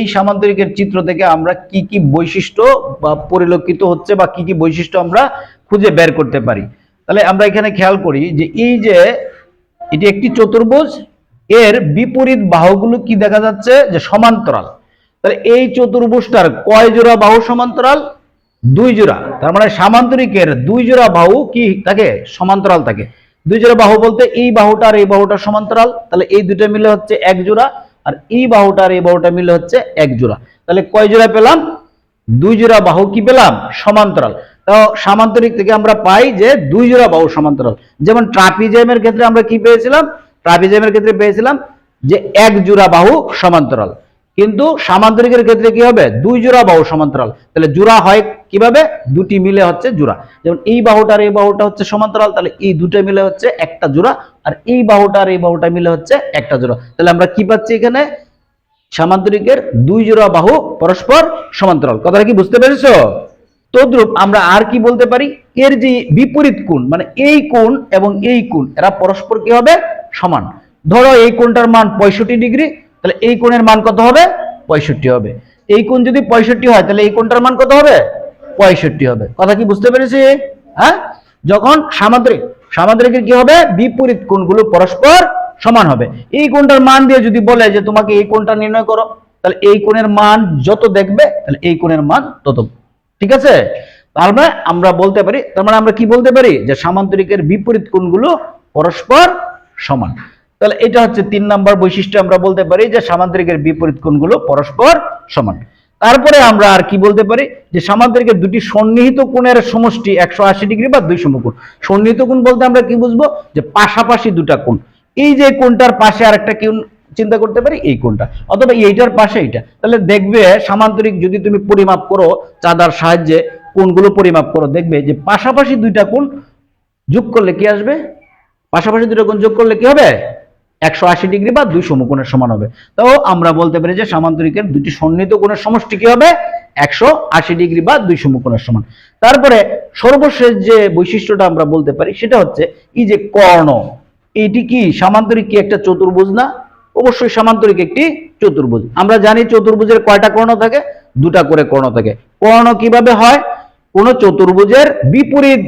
এই সামান্তরিকের চিত্র থেকে আমরা কি কি বৈশিষ্ট্য বা পরিলক্ষিত হচ্ছে বা কি কি বৈশিষ্ট্য আমরা খুঁজে বের করতে পারি। তাহলে আমরা এখানে খেয়াল করি যে এই যে এটি একটি চতুর্ভুজ, এর বিপরীত বাহুগুলো কি দেখা যাচ্ছে যে সমান্তরাল। তাহলে এই চতুর্ভুজটার কয় জোড়া বাহু সমান্তরাল? 2 জোড়া। তার মানে সামান্তরিকের 2 জোড়া বাহু কি থাকে? সমান্তরাল থাকে। 2 জোড়া বাহু বলতে এই বাহুটা আর এই বাহুটা সমান্তরাল, তাহলে এই দুটো মিলে হচ্ছে 1 জোড়া, আর এই বাহুটা আর এই বাহুটা মিলে হচ্ছে 1 জোড়া। তাহলে কয় জোড়া পেলাম? 2 জোড়া বাহু কি পেলাম? সমান্তরাল। তো সামান্তরিক থেকে আমরা পাই যে 2 জোড়া বাহু সমান্তরাল। যেমন ট্রাপিজিয়ামের ক্ষেত্রে আমরা কি পেয়েছিলাম? ট্রাপিজিয়ামের ক্ষেত্রে পেয়েছিলাম যে 1 জোড়া বাহু সমান্তরাল, কিন্তু সামান্তরিকের ক্ষেত্রে কি হবে? 2 জোড়া বাহু সমান্তরাল। তাহলে জোড়া হয় কিভাবে? দুটি মিলে হচ্ছে জোড়া। যেমন এই বাহুটা আর এই বাহুটা হচ্ছে সমান্তরাল, তাহলে এই দুটো মিলে হচ্ছে একটা জোড়া, আর এই বাহুটা আর এই বাহুটা মিলে হচ্ছে একটা জোড়া। তাহলে আমরা কি পাচ্ছি এখানে? সামান্তরিকের 2 জোড়া বাহু পরস্পর সমান্তরাল। কথাটা কি বুঝতে পেরেছো? তদ্রূপ আমরা আর কি বলতে পারি? এর যে বিপরীত কোণ, মানে এই কোণ এবং এই কোণ, এরা পরস্পর কি হবে? সমান। ধরো এই কোণটার মান 65 ডিগ্রি, তাহলে এই কোণের মান কত হবে? 65 হবে। এই কোণ যদি 65 হয় তাহলে এই কোণটার মান কত হবে? 65 হবে। কথা কি বুঝতে পেরেছি? হ্যাঁ, যখন সামান্তরিকের কি হবে? বিপরীত কোণগুলো পরস্পর সমান হবে। এই কোণটার মান দিয়ে যদি বলে যে তোমাকে এই কোণটা নির্ণয় করো, তাহলে এই কোণের মান যত দেখবে তাহলে এই কোণের মান তত। ঠিক আছে? তার মানে আমরা বলতে পারি, তার মানে আমরা কি বলতে পারি? যে সামান্তরিকের বিপরীত কোণগুলো পরস্পর সমান। তাহলে এটা হচ্ছে 3 নাম্বার বৈশিষ্ট্য। আমরা বলতে পারি যে সামান্তরিকের বিপরীত কোণগুলো পরস্পর সমান। তারপরে আমরা আর কি বলতে পারি? যে সামান্তরিকের দুটি সন্নিহিত কোণের সমষ্টি 180 ডিগ্রি বা 2 সমকোণ। সন্নিহিত কোণ বলতে আমরা কি বুঝবো? যে পাশাপাশি দুটা কোণ। এই যে কোণটার পাশে আরেকটা কোণ চিন্তা করতে পারি, এই কোণটা, অথবা এইটার পাশে এইটা। তাহলে দেখবে সামান্তরিক যদি তুমি পরিমাপ করো, চাঁদার সাহায্যে কোণগুলো পরিমাপ করো, দেখবে যে পাশাপাশি দুইটা কোণ যোগ করলে কি আসবে? পাশাপাশি দুটো কোণ যোগ করলে কি হবে? 180 ডিগ্রি বা 2 সমকোণের সমান হবে। তো আমরা বলতে পারি যে সামান্তরিকের দুটি সন্নিহিত কোণের সমষ্টি কি হবে? 180 ডিগ্রি বা 2 সমকোণের সমান। তারপরে সর্বশেষ যে বৈশিষ্ট্যটা আমরা বলতে পারি সেটা হচ্ছে এই যে কর্ণ। এটি কি সামান্তরিক? কি একটা চতুর্ভুজ না? অবশ্যই সামান্তরিক একটি চতুর্ভুজ। আমরা জানি চতুর্ভুজের কয়টা কর্ণ থাকে? 2টা করে কর্ণ থাকে। কর্ণ কিভাবে হয়? কোন চতুর্ভুজের বিপরীত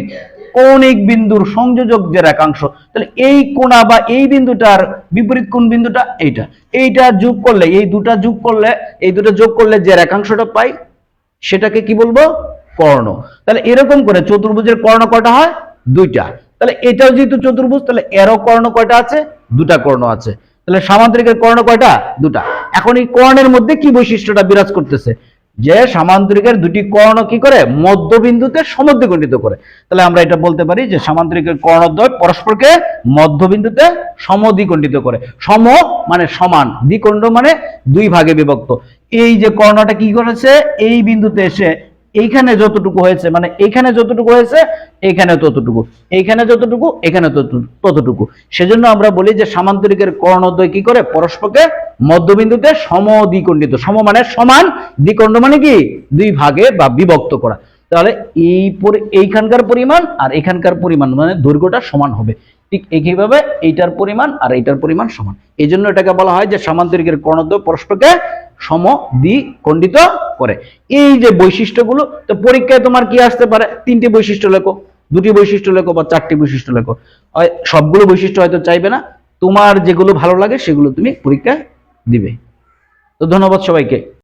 কৌণিক বিন্দুর সংযোজক যে রেখাংশ, তাহলে এই কোণা বা এই বিন্দুটার বিপরীত কোণ বিন্দুটা এইটা যোগ করলে, এই দুটা যোগ করলে, এই দুটো যোগ করলে যে রেখাংশটা পাই সেটাকে কি বলবো? কর্ণ। তাহলে এরকম করে চতুর্ভুজের কর্ণ কয়টা হয়? 2টা। তাহলে এটাও যেহেতু চতুর্ভুজ, তাহলে এরও কর্ণ কয়টা আছে? 2টা কর্ণ আছে। তাহলে সামান্তরিকের কর্ণ কয়টা? 2টা। এখন এই কর্ণের মধ্যে কি বৈশিষ্ট্যটা বিরাজ করতেছে? যে সামান্তরিকের দুটি কর্ণ কি করে? মধ্যবিন্দুতে সমদ্বিখণ্ডিত করে। তাহলে আমরা এটা বলতে পারি যে সামান্তরিকের কর্ণদ্বয় পরস্পরকে মধ্যবিন্দুতে সমদ্বিখণ্ডিত করে। সম মানে সমান, দ্বিখণ্ড মানে 2 ভাগে বিভক্ত। এই যে কর্ণটা কি করেছে? এই বিন্দুতে এসে এইখানে যতটুকু হয়েছে, মানে এইখানে যতটুকু হয়েছে এইখানে ততটুকু, এইখানে যতটুকু এখানে ততটুকু। সেজন্য আমরা বলি যে সামান্তরিকের কর্ণদ্বয় কি করে? পরস্পরকে মধ্যবিন্দুতে সমদ্বিখণ্ডিত। সম মানে সমান, দ্বিখণ্ড মানে কি? 2 ভাগে বা বিভক্ত করা। তাহলে এইখানকার পরিমাণ আর এখানকার পরিমাণ মানে দৈর্ঘ্যটা সমান হবে। ঠিক একইভাবে এইটার পরিমাণ আর এইটার পরিমাণ সমান। এই জন্য এটাকে বলা হয় যে সামান্তরিকের কর্ণদ্বয় পরস্পরকে সমদ্বিখণ্ডিত করে। এই যে বৈশিষ্ট্যগুলো, তো পরীক্ষায় তোমার কি আসতে পারে? 3টি বৈশিষ্ট্য লেখো, 2টি বৈশিষ্ট্য লেখো বা 4টি বৈশিষ্ট্য লেখো। সবগুলো বৈশিষ্ট্য হয়তো চাইবে না, তোমার যেগুলো ভালো লাগে সেগুলো তুমি পরীক্ষায় দিবে। তো ধন্যবাদ সবাইকে।